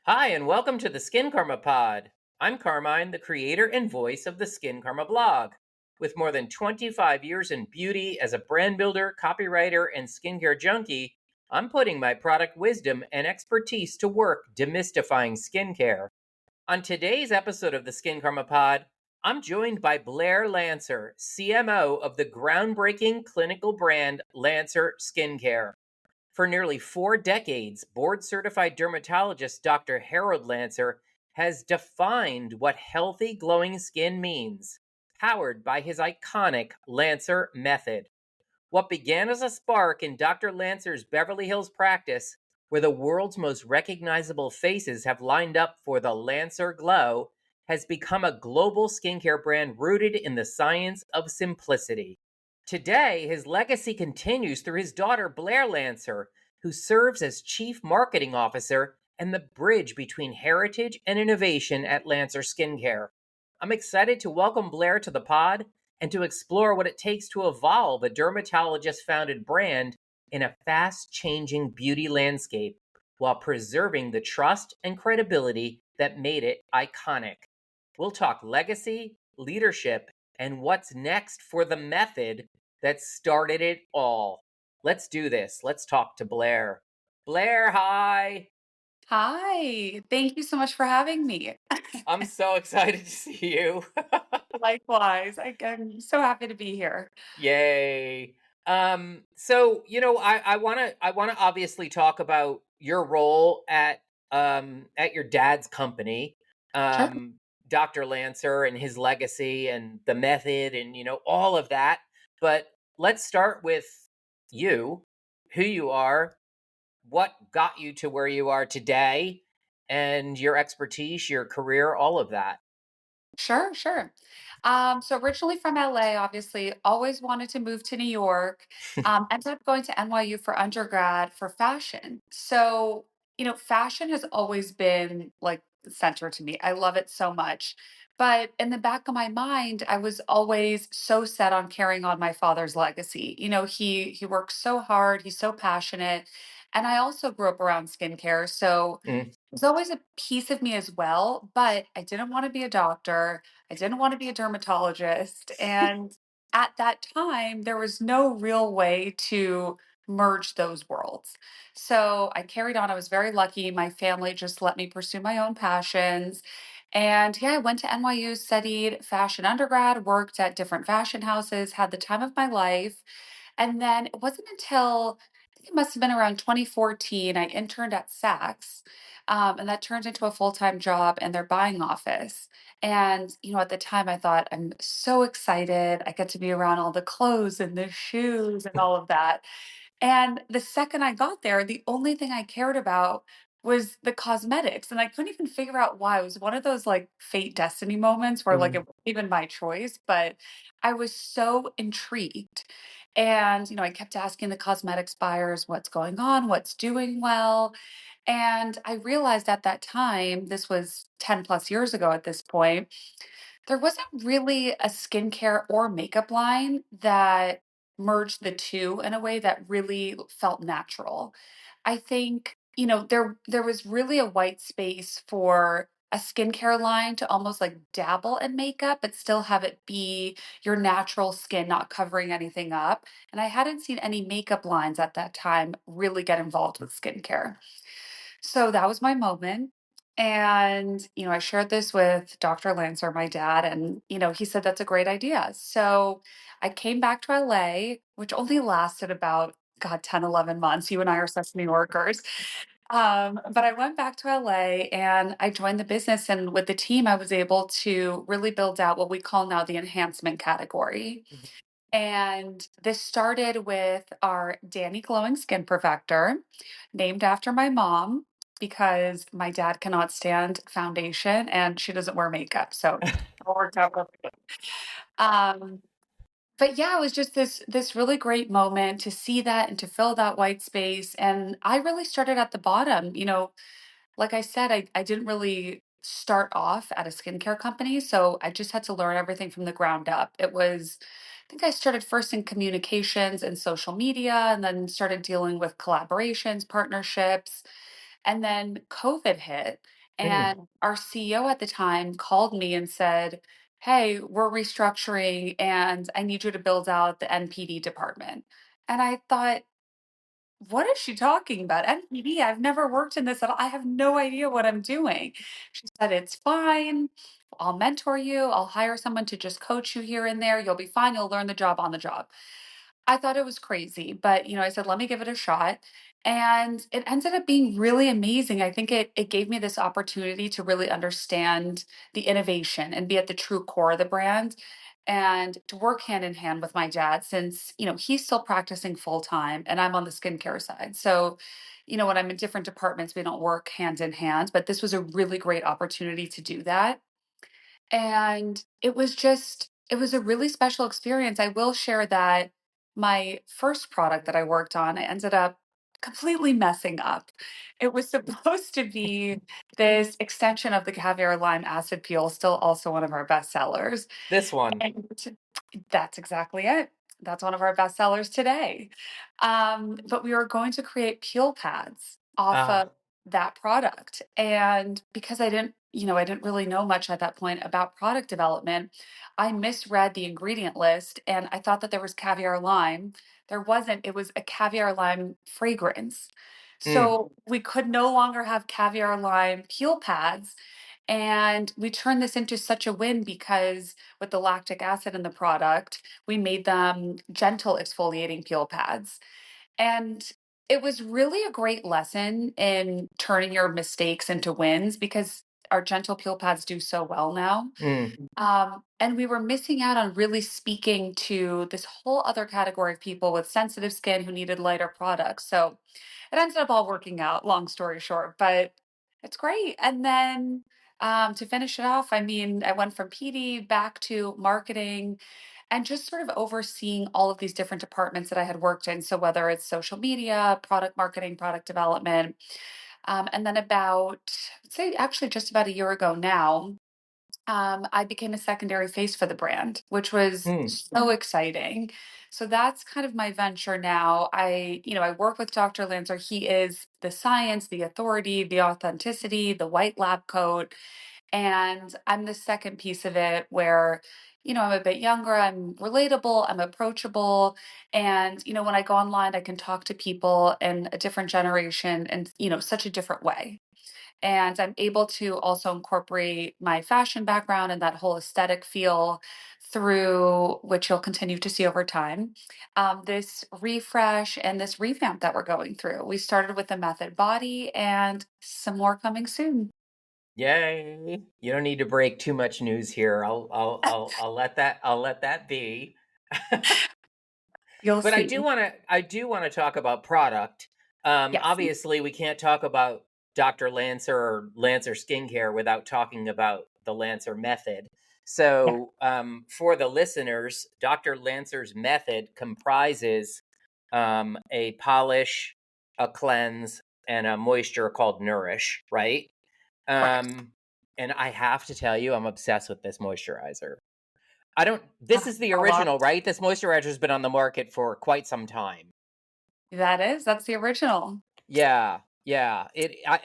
Hi, and welcome to the Skincarma Pod. I'm Carmine, the creator and voice of the Skincarma Blog. With more than 25 years in beauty as a brand builder, copywriter, and skincare junkie, I'm putting my product wisdom and expertise to work demystifying skincare. On today's episode of the Skincarma Pod, I'm joined by Blair Lancer, CMO of the groundbreaking clinical brand Lancer Skincare. For nearly 4 decades, board certified dermatologist Dr. Harold Lancer has defined what healthy, glowing skin means, powered by his iconic Lancer method. What began as a spark in Dr. Lancer's Beverly Hills practice, where the world's most recognizable faces have lined up for the Lancer Glow, has become a global skincare brand rooted in the science of simplicity. Today, his legacy continues through his daughter, Blair Lancer, who serves as Chief Marketing Officer and the bridge between heritage and innovation at Lancer Skincare. I'm excited to welcome Blair to the pod and to explore what it takes to evolve a dermatologist founded brand in a fast changing beauty landscape while preserving the trust and credibility that made it iconic. We'll talk legacy, leadership, and what's next for the method that started it all. Let's do this. Let's talk to Blair. Blair, hi. Hi, thank you so much for having me. I'm so excited to see you. Likewise, I'm so happy to be here. Yay. I wanna obviously talk about your role at your dad's company, Sure. um, Dr. Lancer and his legacy and the method and all of that. But let's start with you, who you are, what got you to where you are today, and your expertise, your career, all of that. Sure. So originally from LA, obviously, always wanted to move to New York. Ended up going to NYU for undergrad for fashion. So, fashion has always been like center to me. I love it so much. But in the back of my mind, I was always so set on carrying on my father's legacy. He works so hard, he's so passionate. And I also grew up around skincare. So Mm, there's always a piece of me as well, but I didn't want to be a doctor. I didn't want to be a dermatologist. And at that time, there was no real way to merge those worlds. So I carried on. I was very lucky. My family just let me pursue my own passions. And yeah, I went to NYU, studied fashion undergrad, worked at different fashion houses, had the time of my life. And then it wasn't until I think it must have been around 2014, I interned at Saks. And that turned into a full-time job in their buying office. And, at the time I thought, I'm so excited. I get to be around all the clothes and the shoes and all of that. And the second I got there, the only thing I cared about was the cosmetics. And I couldn't even figure out why. It was one of those like fate destiny moments where like it mm, wasn't even my choice, but I was so intrigued. And, I kept asking the cosmetics buyers what's going on, what's doing well. And I realized at that time, this was 10 plus years ago at this point, there wasn't really a skincare or makeup line that merged the two in a way that really felt natural. I think, there was really a white space for a skincare line to almost like dabble in makeup, but still have it be your natural skin, not covering anything up. And I hadn't seen any makeup lines at that time really get involved with skincare. So that was my moment. And, I shared this with Dr. Lancer, my dad, and, he said that's a great idea. So I came back to LA, which only lasted about, God, 10, 11 months. You and I are such New Yorkers. But I went back to LA and I joined the business. And with the team, I was able to really build out what we call now the enhancement category. mhm. And this started with our Danny Glowing Skin Perfector, named after my mom, because my dad cannot stand foundation and she doesn't wear makeup. So it all worked out perfectly. Um, but yeah, it was just this really great moment to see that and to fill that white space. And I really started at the bottom. Like I said, I didn't really start off at a skincare company, so I just had to learn everything from the ground up. I think I started first in communications and social media, and then started dealing with collaborations, partnerships. And then COVID hit, Mm. and our CEO at the time called me and said, "Hey, we're restructuring and I need you to build out the NPD department." And I thought, what is she talking about? NPD, I've never worked in this at all. I have no idea what I'm doing. She said, "It's fine. I'll mentor you. I'll hire someone to just coach you here and there. You'll be fine. You'll learn the job on the job." I thought it was crazy, but, I said, "Let me give it a shot." And it ended up being really amazing. I think it gave me this opportunity to really understand the innovation and be at the true core of the brand and to work hand in hand with my dad since, he's still practicing full time and I'm on the skincare side. So, when I'm in different departments, we don't work hand in hand, but this was a really great opportunity to do that. And it was a really special experience. I will share that my first product that I worked on, I ended up completely messing up. It was supposed to be this extension of the caviar lime acid peel, still also one of our best sellers. This one. And that's exactly it. That's one of our best sellers today. But we were going to create peel pads off Ah. of that product. And because I didn't really know much at that point about product development, I misread the ingredient list and I thought that there was caviar lime. There wasn't, it was a caviar lime fragrance. Mm. So we could no longer have caviar lime peel pads. And we turned this into such a win because with the lactic acid in the product, we made them gentle exfoliating peel pads. And it was really a great lesson in turning your mistakes into wins because our gentle peel pads do so well now. Mm. And we were missing out on really speaking to this whole other category of people with sensitive skin who needed lighter products. So it ended up all working out, long story short, but it's great. And then to finish it off, I mean, I went from PD back to marketing and just sort of overseeing all of these different departments that I had worked in. So whether it's social media, product marketing, product development, and then I'd say actually just about a year ago now, I became a secondary face for the brand, which was Mm. so exciting. So that's kind of my venture now. I work with Dr. Lancer. He is the science, the authority, the authenticity, the white lab coat. And I'm the second piece of it where, I'm a bit younger, I'm relatable, I'm approachable. And, when I go online, I can talk to people in a different generation and, such a different way. And I'm able to also incorporate my fashion background and that whole aesthetic feel through which you'll continue to see over time. This refresh and this revamp that we're going through. We started with the method body and some more coming soon. Yay. You don't need to break too much news here. I'll let that be. You'll But see. I do want to talk about product. Yes, Obviously, we can't talk about Dr. Lancer or Lancer skincare without talking about the Lancer method. yeah, So, for the listeners, Dr. Lancer's method comprises a polish, a cleanse, and a moisture called Nourish, right? correct. Um, and I have to tell you, I'm obsessed with this moisturizer. I don't. This is the A lot. original, right? This moisturizer's been on the market for quite some time. That's the original. Yeah, yeah.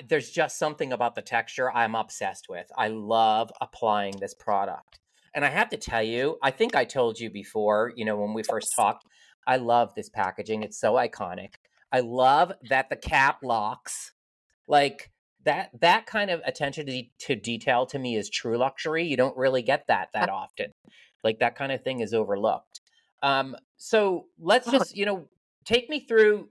There's just something about the texture I'm obsessed with. I love applying this product, and I have to tell you, I think I told you before. When we first Yes. talked, I love this packaging. It's so iconic. I love that the cap locks. Like that kind of attention to detail to me is true luxury. You don't really get that often. Like that kind of thing is overlooked. So let's just Totally. take me through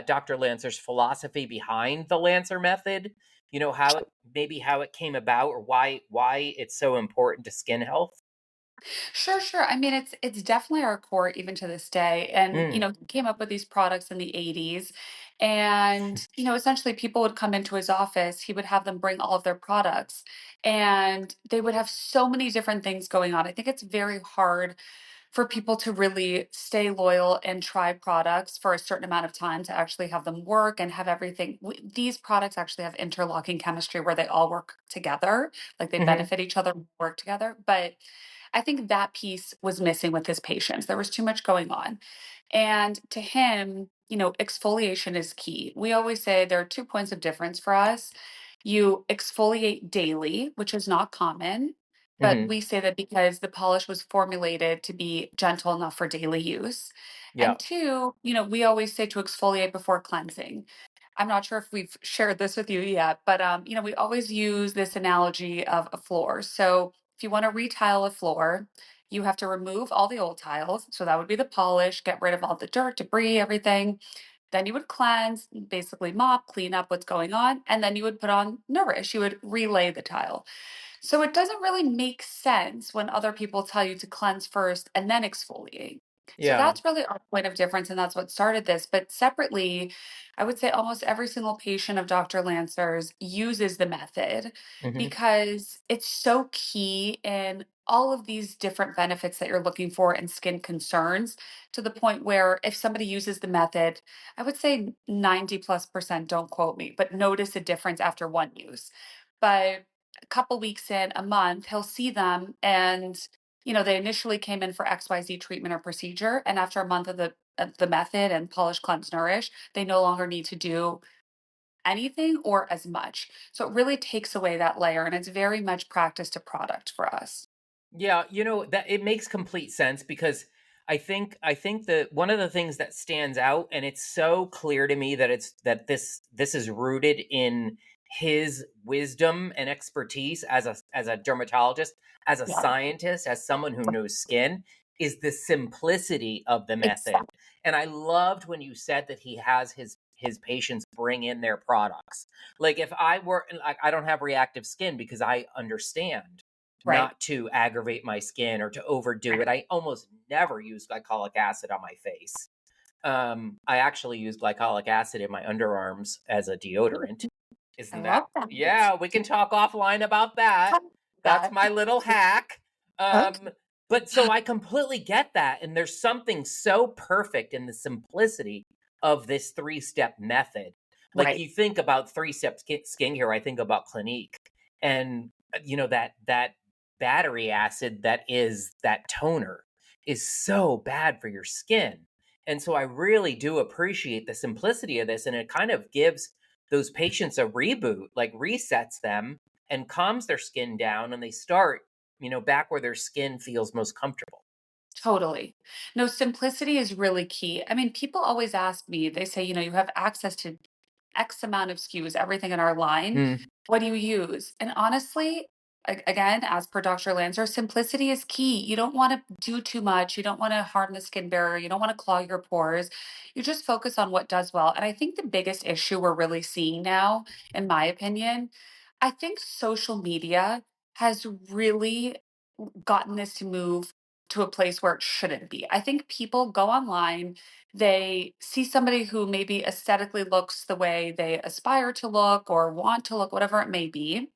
Dr. Lancer's philosophy behind the Lancer method. How it came about or why it's so important to skin health. Sure, sure. I mean, it's definitely our core even to this day. And Mm, he came up with these products in the 80s. And essentially people would come into his office, he would have them bring all of their products, and they would have so many different things going on. I think it's very hard for people to really stay loyal and try products for a certain amount of time to actually have them work and have everything. These products actually have interlocking chemistry where they all work together, like they hmm benefit each other, work together. But I think that piece was missing with his patients. There was too much going on. And to him, exfoliation is key. We always say there are 2 points of difference for us. You exfoliate daily, which is not common, but Hmm. we say that because the polish was formulated to be gentle enough for daily use. Yeah. And two, we always say to exfoliate before cleansing. I'm not sure if we've shared this with you yet, but we always use this analogy of a floor. So if you want to retile a floor, you have to remove all the old tiles. So that would be the polish, get rid of all the dirt, debris, everything. Then you would cleanse, basically mop, clean up what's going on, and then you would put on Nourish. You would relay the tile. So it doesn't really make sense when other people tell you to cleanse first and then exfoliate. So Yeah. that's really our point of difference, and that's what started this. But separately, I would say almost every single patient of Dr. Lancer's uses the method Hmm. because it's so key in all of these different benefits that you're looking for in skin concerns, to the point where if somebody uses the method, I would say 90+%, don't quote me, but notice a difference after one use. But a couple weeks in, a month, he'll see them and they initially came in for XYZ treatment or procedure, and after a month of the method and polish, cleanse, nourish, they no longer need to do anything or as much. So it really takes away that layer, and it's very much practice to product for us. Yeah, that it makes complete sense because I think that one of the things that stands out, and it's so clear to me that this is rooted in his wisdom and expertise as a dermatologist, as a Yeah, scientist, as someone who knows skin, is the simplicity of the method. exactly. And I loved when you said that he has his patients bring in their products. Like if I were like I don't have reactive skin because I understand Right. not to aggravate my skin or to overdo it. I almost never use glycolic acid on my face. I actually use glycolic acid in my underarms as a deodorant. I Isn't that? love that. Yeah, we can talk offline about that. That's That. my little hack. Okay. But so I completely get that. And there's something so perfect in the simplicity of this three-step method. Like Right. you think about three-step skincare, I think about Clinique. And that battery acid that is that toner is so bad for your skin. And so I really do appreciate the simplicity of this. And it kind of gives those patients a reboot, like resets them and calms their skin down. And they start, back where their skin feels most comfortable. Totally. No, simplicity is really key. I mean, people always ask me, they say, you have access to X amount of SKUs, everything in our line. Mm, What do you use? And honestly, again, as per Dr. Lancer, simplicity is key. You don't want to do too much. You don't want to harm the skin barrier. You don't want to clog your pores. You just focus on what does well. And I think the biggest issue we're really seeing now, in my opinion, I think social media has really gotten this to move to a place where it shouldn't be. I think people go online, they see somebody who maybe aesthetically looks the way they aspire to look or want to look, whatever it may be.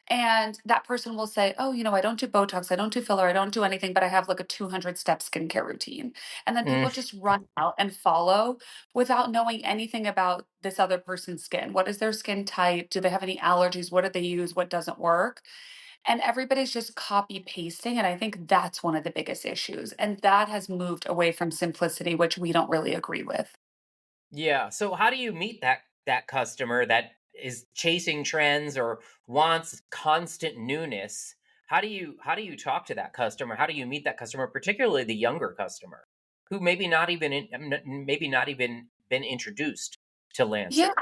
And that person will say, oh, I don't do Botox, I don't do filler, I don't do anything, but I have like a 200-step skincare routine. And then people mm, just run out and follow without knowing anything about this other person's skin. What is their skin type? Do they have any allergies? What do they use? What doesn't work? And everybody's just copy pasting. And I think that's one of the biggest issues. And that has moved away from simplicity, which we don't really agree with. yeah. So how do you meet that customer that is chasing trends or wants constant newness? How do you talk to that customer? How do you meet that customer, particularly the younger customer who maybe not even been introduced to Yeah. Lancer?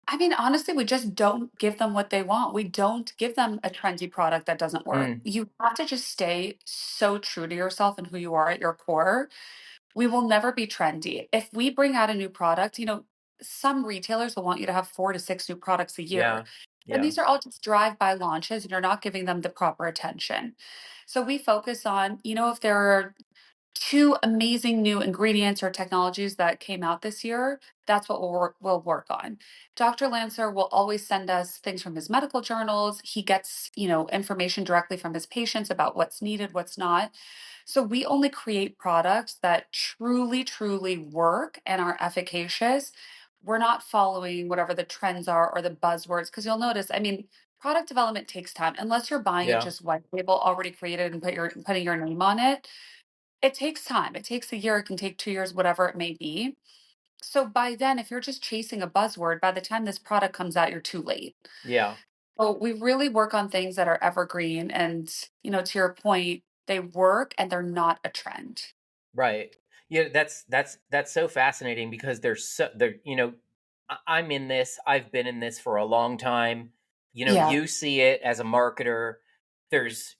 I mean, honestly, we just don't give them what they want. We don't give them a trendy product that doesn't work. Mm, You have to just stay so true to yourself and who you are at your core. We will never be trendy. If we bring out a new product, some retailers will want you to have 4 to 6 new products a year. yeah. And Yeah. these are all just drive-by launches, and you're not giving them the proper attention. So we focus on, if there are 2 amazing new ingredients or technologies that came out this year, that's what we'll work on. Dr. Lancer will always send us things from his medical journals. He gets, information directly from his patients about what's needed, what's not. So we only create products that truly, truly work and are efficacious. We're not following whatever the trends are or the buzzwords, because you'll notice, I mean, product development takes time. Unless you're buying it Yeah. just white label already created and putting your name on it, it takes time. It takes a year, it can take 2 years, whatever it may be. So by then, if you're just chasing a buzzword, by the time this product comes out, you're too late. Yeah. So we really work on things that are evergreen and, to your point, they work and they're not a trend. Right. Yeah, that's so fascinating because there's so there, I'm in this, I've been in this for a long time. Yeah, You see it as a marketer. There's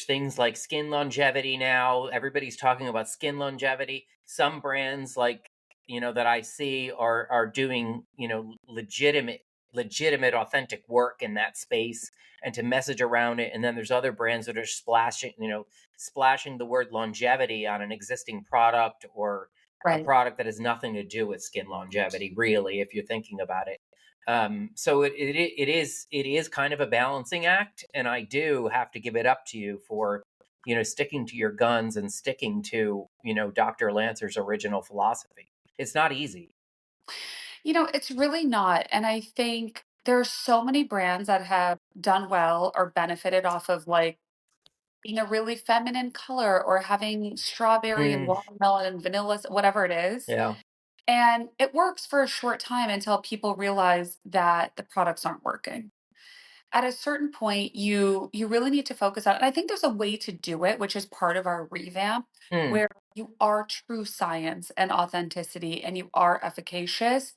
things like skin longevity now. Everybody's talking about skin longevity. Some brands like, that I see are doing, legitimate authentic work in that space and to message around it. And then there's other brands that are splashing the word longevity on an existing product or a right. product that has nothing to do with skin longevity, really, if you're thinking about it. So it is kind of a balancing act, and I do have to give it up to you for sticking to your guns and sticking to Dr. Lancer's original philosophy. It's not easy. It's really not. And I think there's so many brands that have done well or benefited off of like being a really feminine color or having strawberry and Mm, watermelon and vanilla, whatever it is. yeah. And it works for a short time until people realize that the products aren't working. At a certain point, you really need to focus on it. And I think there's a way to do it, which is part of our revamp, Mm, where you are true science and authenticity and you are efficacious,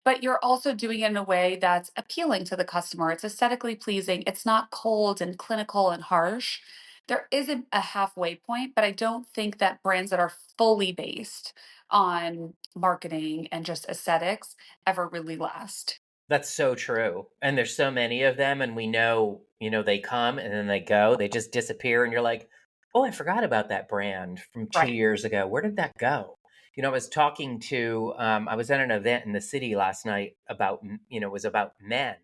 but you're also doing it in a way that's appealing to the customer. It's aesthetically pleasing. It's not cold and clinical and harsh. There isn't a halfway point, but I don't think that brands that are fully based on marketing and just aesthetics ever really last. that's so true. And there's so many of them, and we know, they come and then they go, they just disappear, and you're like, oh, I forgot about that brand from two Right. years ago. Where did that go? I was at an event in the city last night about, it was about men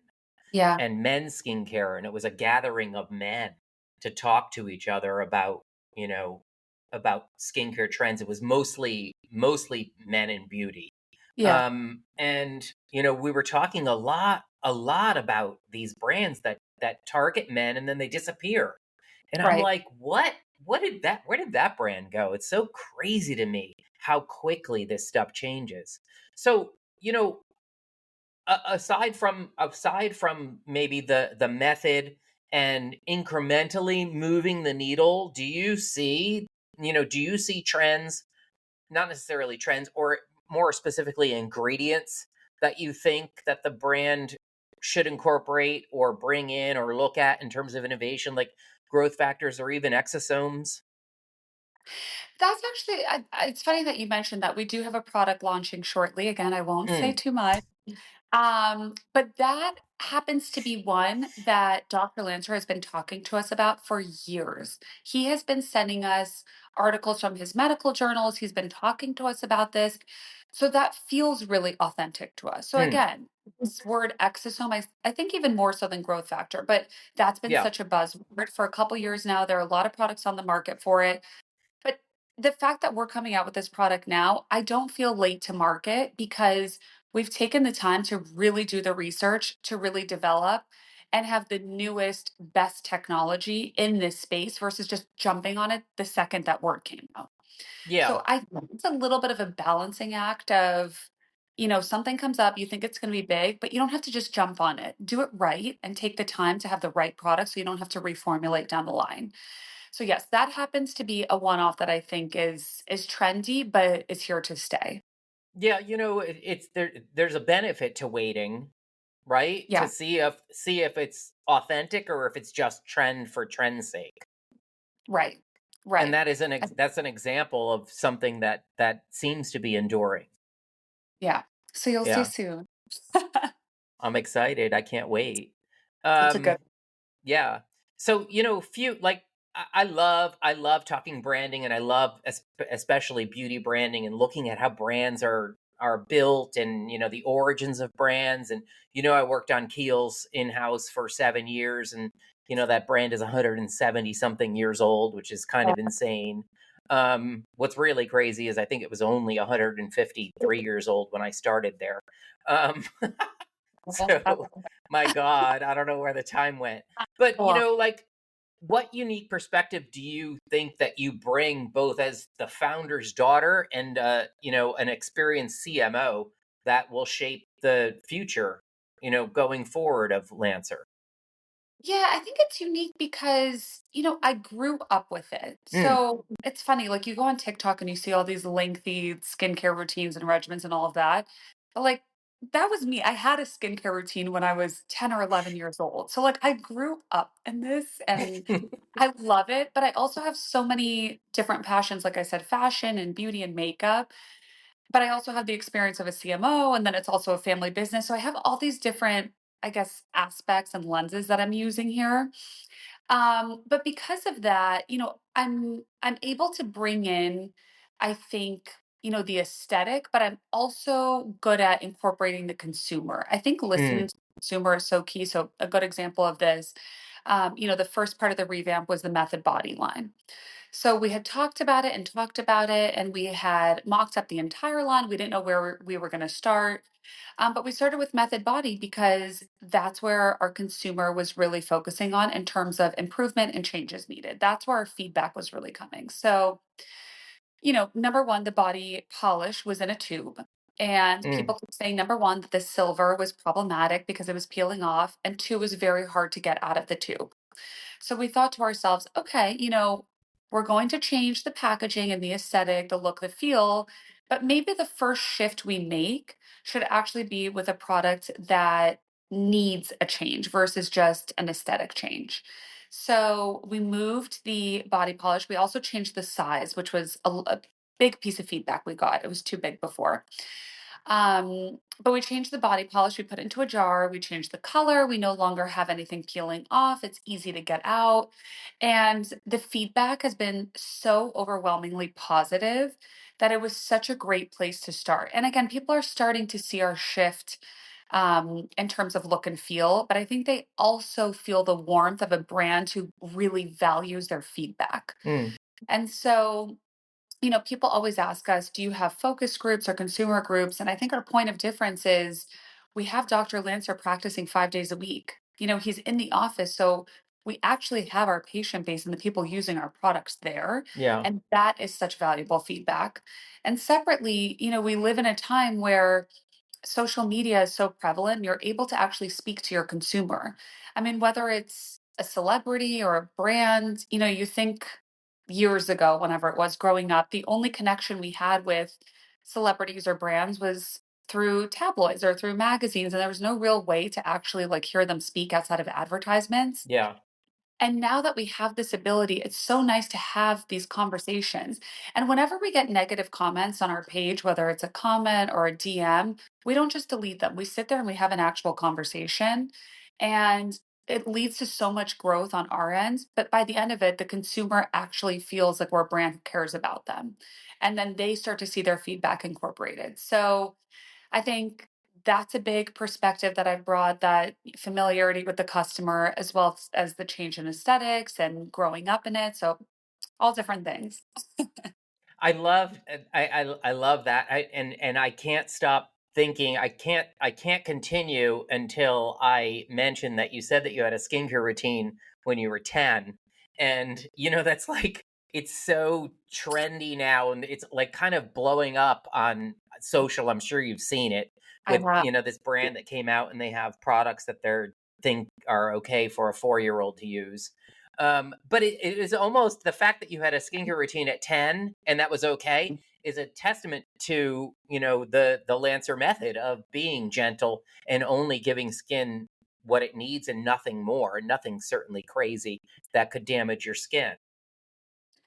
Yeah. and men's skincare, and it was a gathering of men to talk to each other you know, about skincare trends. It was mostly men in beauty. Yeah. And we were talking a lot about these brands that target men and then they disappear. And I'm Right. like, where did that brand go? It's so crazy to me how quickly this stuff changes. So, aside from maybe the method and incrementally moving the needle, do you see trends, not necessarily trends, or more specifically ingredients that you think that the brand should incorporate or bring in or look at in terms of innovation, like growth factors or even exosomes? That's actually, it's funny that you mentioned that. We do have a product launching shortly. Again, I won't say Mm, too much. But that happens to be one that Dr. Lancer has been talking to us about for years. He has been sending us articles from his medical journals. He's been talking to us about this. So that feels really authentic to us. So mm, again, this word exosome, I think even more so than growth factor, but that's been yeah, such a buzzword for a couple years now. There are a lot of products on the market for it. But the fact that we're coming out with this product now, I don't feel late to market because we've taken the time to really do the research, to really develop and have the newest, best technology in this space versus just jumping on it the second that word came out. yeah. So I think it's a little bit of a balancing act of, something comes up, you think it's going to be big, but you don't have to just jump on it. Do it right and take the time to have the right product so you don't have to reformulate down the line. So yes, that happens to be a one-off that I think is trendy, but is here to stay. Yeah, it's there's a benefit to waiting, right? To Yeah, see if it's authentic or if it's just trend for trend's sake. right. And Right. I- that's an example of something that seems to be enduring. Yeah. So you'll see Yeah. soon. I'm excited. I can't wait. It's a good. Um Yeah. So, few like I love talking branding, and I love especially beauty branding and looking at how brands are built and the origins of brands. And I worked on Kiehl's in-house for 7 years, and that brand is 170 something years old, which is kind of insane. What's really crazy is I think it was only 153 years old when I started there. Um so, my God, I don't know where the time went. But, Well, like what unique perspective do you think that you bring both as the founder's daughter and an experienced CMO that will shape the future, going forward of Lancer? Yeah, I think it's unique because, I grew up with it. Mm. So it's funny, like you go on TikTok and you see all these lengthy skincare routines and regimens and all of that. But like that was me. I had a skincare routine when I was 10 or 11 years old. So like I grew up in this and I love it, but I also have so many different passions, like I said, fashion and beauty and makeup. But I also have the experience of a CMO, and then it's also a family business. So I have all these different, I guess, aspects and lenses that I'm using here. But because of that, I'm able to bring in, I think, the aesthetic, but I'm also good at incorporating the consumer. I think Mm. listening to the consumer is so key. So a good example of this, the first part of the revamp was the Method Body line. So we had talked about it, and we had mocked up the entire line. We didn't know where we were going to start. But we started with Method Body because that's where our consumer was really focusing on in terms of improvement and changes needed. That's where our feedback was really coming. So, number one, the body polish was in a tube. And Mm. people kept saying, number one, that the silver was problematic because it was peeling off, and two, was very hard to get out of the tube. So we thought to ourselves, okay, we're going to change the packaging and the aesthetic, the look, the feel, but maybe the first shift we make should actually be with a product that needs a change versus just an aesthetic change. So we moved the body polish. We also changed the size, which was a big piece of feedback we got. It was too big before. But we changed the body polish, we put it into a jar, we changed the color, we no longer have anything peeling off, it's easy to get out. And the feedback has been so overwhelmingly positive that it was such a great place to start. And again, people are starting to see our shift in terms of look and feel, but I think they also feel the warmth of a brand who really values their feedback. Mm. And so people always ask us, do you have focus groups or consumer groups? And I think our point of difference is we have Dr. Lancer practicing 5 days a week. He's in the office. So we actually have our patient base and the people using our products there. Yeah. And that is such valuable feedback. And separately, we live in a time where social media is so prevalent, you're able to actually speak to your consumer. I mean, whether it's a celebrity or a brand, you think years ago, whenever it was growing up, the only connection we had with celebrities or brands was through tabloids or through magazines. And there was no real way to actually like hear them speak outside of advertisements. Yeah. And now that we have this ability, it's so nice to have these conversations. And whenever we get negative comments on our page, whether it's a comment or a DM, we don't just delete them. We sit there and we have an actual conversation. And it leads to so much growth on our end. But by the end of it, the consumer actually feels like we're a brand who cares about them. And then they start to see their feedback incorporated. So I think that's a big perspective that I've brought, that familiarity with the customer as well as the change in aesthetics and growing up in it. So all different things. I love that. And I can't stop thinking. I can't continue until I mention that you said that you had a skincare routine when you were 10. And that's like it's so trendy now, and it's like kind of blowing up on social. I'm sure you've seen it I with, have. this brand that came out, and they have products that they're think are okay for a 4-year-old to use. But it is almost the fact that you had a skincare routine at 10 and that was okay is a testament to, the Lancer method of being gentle and only giving skin what it needs and nothing more, and nothing certainly crazy that could damage your skin.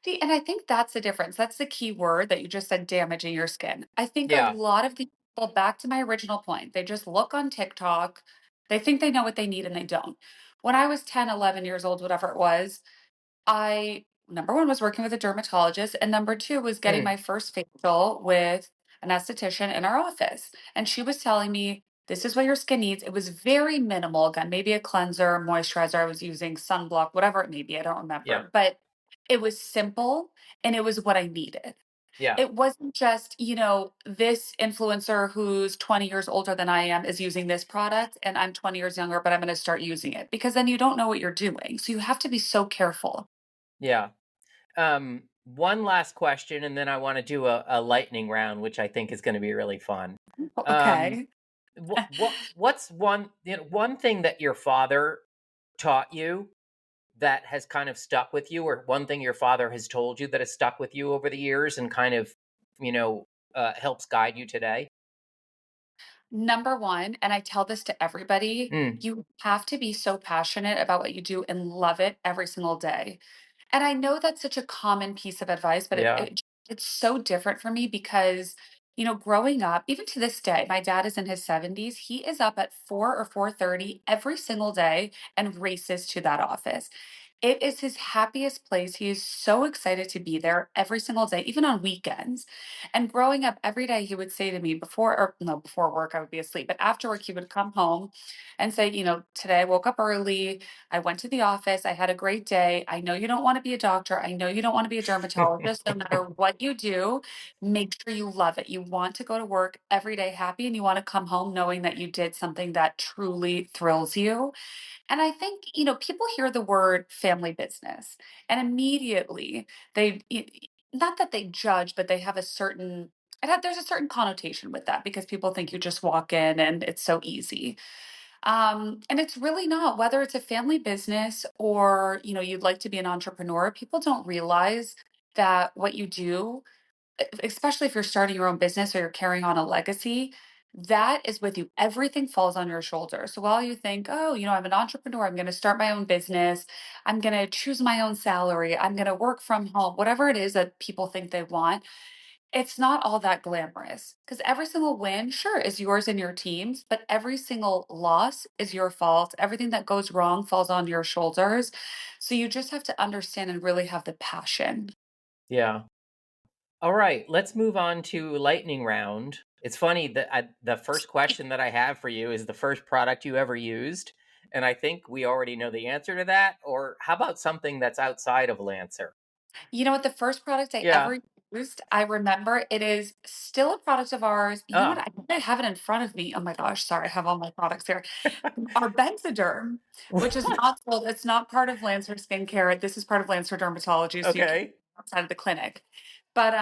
See, and I think that's the difference. That's the key word that you just said, damaging your skin. I think a Yeah. lot of the people, back to my original point, they just look on TikTok, they think they know what they need and they don't. When I was 10, 11 years old, whatever it was, I number 1 was working with a dermatologist, and number 2 was getting Mm. my first facial with an esthetician in our office. And she was telling me, "This is what your skin needs." It was very minimal, again, maybe a cleanser, moisturizer I was using, sunblock, whatever it may be, I don't Yeah. remember. But it was simple and it was what I needed. Yeah. It wasn't just, this influencer who's 20 years older than I am is using this product and I'm 20 years younger, but I'm going to start using it because then you don't know what you're doing. So you have to be so careful. Yeah. One last question, and then I want to do a lightning round, which I think is going to be really fun. Um, Okay. what's one thing that your father taught you that has kind of stuck with you, or one thing your father has told you that has stuck with you over the years and kind of, you know, helps guide you today? Number one, and I tell this to everybody, Mm, you have to be so passionate about what you do and love it every single day. And I know that's such a common piece of advice, but yeah. it's so different for me because, growing up, even to this day, my dad is in his 70s. He is up at 4 or 4:30 every single day and races to that office. It is his happiest place. He is so excited to be there every single day, even on weekends. And growing up every day, he would say to me before, or no, before work, I would be asleep, but after work, he would come home and say, today I woke up early. I went to the office. I had a great day. I know you don't want to be a doctor. I know you don't want to be a dermatologist. No matter what you do, make sure you love it. You want to go to work every day happy and you want to come home knowing that you did something that truly thrills you. And I think, people hear the word family business and immediately not that they judge, but they have a certain, there's a certain connotation with that because people think you just walk in and it's so easy. And it's really not, whether it's a family business or, you'd like to be an entrepreneur, people don't realize that what you do, especially if you're starting your own business or you're carrying on a legacy, that is with you. Everything falls on your shoulders. So while you think, oh, I'm an entrepreneur, I'm going to start my own business, I'm going to choose my own salary, I'm going to work from home, whatever it is that people think they want, it's not all that glamorous because every single win, sure, is yours and your team's, but every single loss is your fault. Everything that goes wrong falls on your shoulders. So you just have to understand and really have the passion. Yeah. All right, let's move on to lightning round. It's funny that the first question that I have for you is the first product you ever used, and I think we already know the answer to that. Or how about something that's outside of Lancer? You know what? The first product I Yeah. ever used, I remember it is still a product of ours. You know what? Oh. I think I have it in front of me. Oh my gosh, sorry, I have all my products here. Our Benzoderm, which is not sold, it's not part of Lancer Skincare. This is part of Lancer Dermatology, so you can Okay. outside of the clinic. But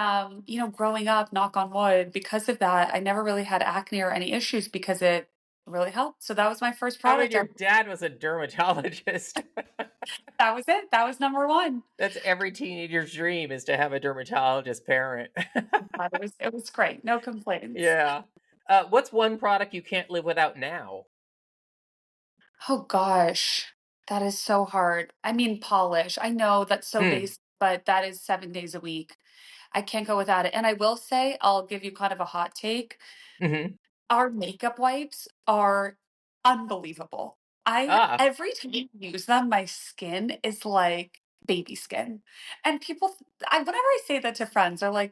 growing up, knock on wood, because of that, I never really had acne or any issues because it really helped. So that was my first I mean, product. your dad was a dermatologist. That was it. That was number one. That's every teenager's dream is to have a dermatologist parent. But it was great. No complaints. Yeah. What's one product you can't live without now? Oh gosh, that is so hard. I mean, polish. I know that's so Mm, basic, but that is 7 days a week. I can't go without it. And I will say, I'll give you kind of a hot take. hmm. Our makeup wipes are unbelievable. I Ah, every time I use them, my skin is like baby skin. And whenever I say that to friends, they're like,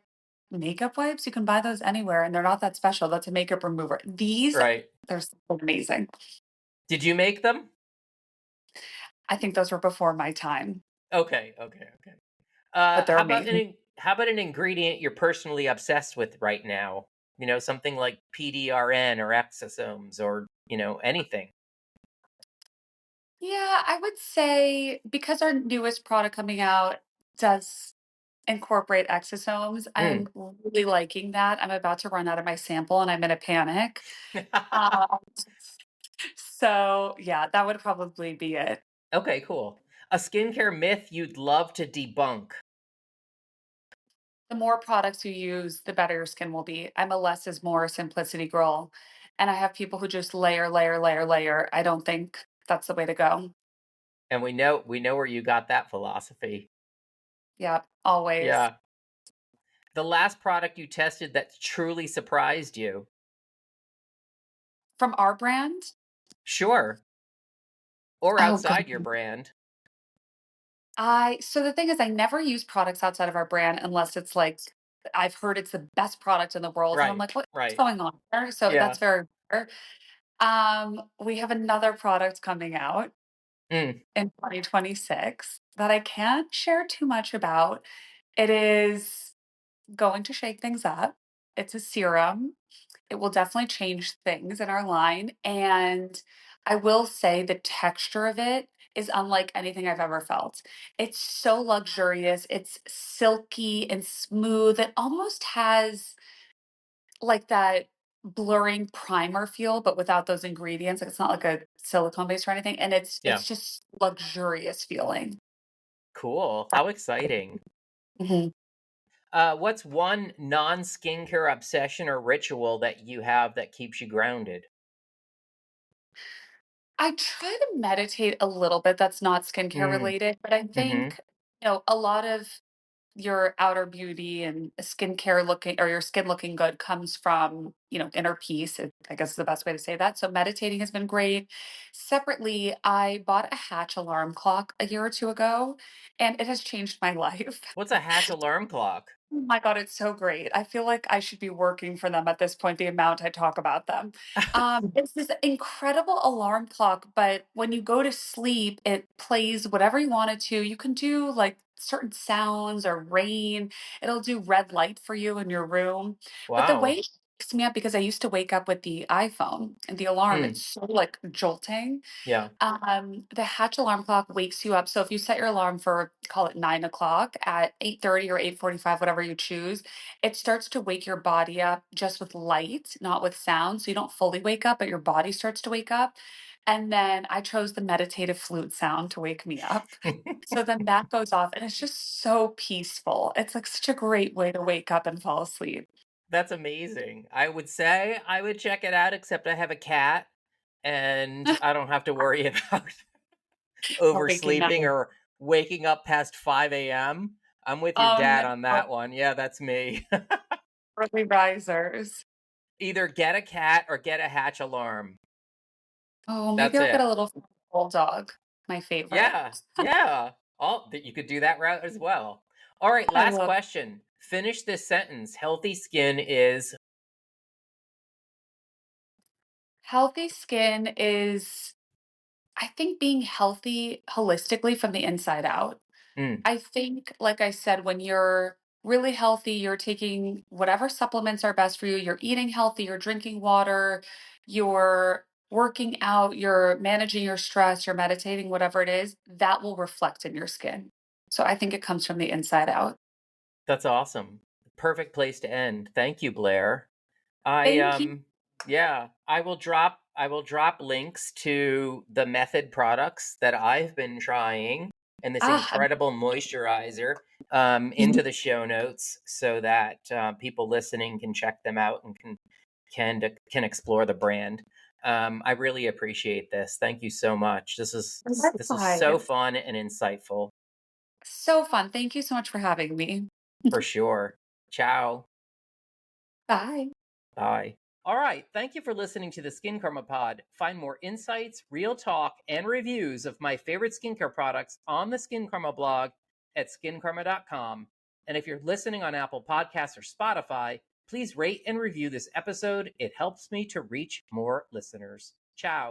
makeup wipes, you can buy those anywhere and they're not that special. That's a makeup remover. These, right. they're so amazing. Did you make them? I think those were before my time, Okay, okay, okay. but they're How about amazing. how about an ingredient you're personally obsessed with right now? You know, something like PDRN or exosomes or, anything. Yeah, I would say because our newest product coming out does incorporate exosomes, Mm. I'm really liking that. I'm about to run out of my sample and I'm in a panic. Um, so yeah, that would probably be it. Okay, cool. A skincare myth you'd love to debunk. The more products you use, the better your skin will be. I'm a less is more simplicity girl. And I have people who just layer, layer, layer, layer. I don't think that's the way to go. And we know where you got that philosophy. Yeah, always. Yeah. The last product you tested that truly surprised you. From our brand, Sure. Or oh god. outside your brand. So the thing is I never use products outside of our brand unless it's like I've heard it's the best product in the world and I'm Right. like, what's Right. going on there? So Yeah. that's very rare. We have another product coming out Mm. in 2026 that I can't share too much about. It is going to shake things up. It's a serum. It will definitely change things in our line. And I will say the texture of it is unlike anything I've ever felt. It's so luxurious. It's silky and smooth. It almost has like that blurring primer feel, but without those ingredients. Like it's not like a silicone base or anything. And it's Yeah. it's just luxurious feeling. Cool. How exciting. Mhm. What's one non-skincare obsession or ritual that you have that keeps you grounded? I try to meditate a little bit. That's not skincare Mm. related, but I Mhm. think, a lot of your outer beauty and skincare looking or your skin looking good comes from, inner peace. I guess is the best way to say that. So meditating has been great. Separately, I bought a Hatch alarm clock a year or two ago, and it has changed my life. What's a Hatch alarm clock? Oh my god, it's so great. I feel like I should be working for them at this point, the amount I talk about them. It's this incredible alarm clock, but when you go to sleep, it plays whatever you want it to. You can do like certain sounds or rain. It'll do red light for you in your room. But the way Wow. it wakes me up, because I used to wake up with the iPhone and the alarm, Mm. it's so like jolting. Yeah. The Hatch alarm clock wakes you up. So if you set your alarm for, call it 9 o'clock at 8:30 or 8:45, whatever you choose, it starts to wake your body up just with light, not with sound. So you don't fully wake up, but your body starts to wake up. And then I chose the meditative flute sound to wake me up. So then that goes off, and it's just so peaceful. It's like such a great way to wake up and fall asleep. That's amazing. I would say I would check it out, except I have a cat and I don't have to worry about Waking up. oversleeping or waking up past 5 a.m. I'm with your Oh dad on no, that one. Yeah, that's me. early risers. Either get a cat or get a Hatch alarm. Oh, maybe That's I'll get it. a little bulldog, my favorite. Yeah, yeah. All that you could do that route as well. All right, I last love question. Finish this sentence. Healthy skin is healthy skin is, I think, being healthy holistically from the inside out. mm, I think, like I said, when you're really healthy, you're taking whatever supplements are best for you, you're eating healthy, you're drinking water, you're working out, you're managing your stress, you're meditating, whatever it is, that will reflect in your skin. So I think it comes from the inside out. that's awesome. Perfect place to end. Thank you, Blair. I Thank you. yeah, I will drop links to the Method products that I've been trying and this Ah, incredible moisturizer mhm. into the show notes so that people listening can check them out and can explore the brand. I really appreciate this. Thank you so much. This is so Likewise. fun and insightful So fun. Thank you so much for having me. for sure. Ciao. Bye. Bye. All right. Thank you for listening to the Skin Karma Pod. Find more insights, real talk, and reviews of my favorite skincare products on the Skin Karma blog at skinkarma.com. And if you're listening on Apple Podcasts or Spotify, please rate and review this episode. It helps me to reach more listeners. Ciao.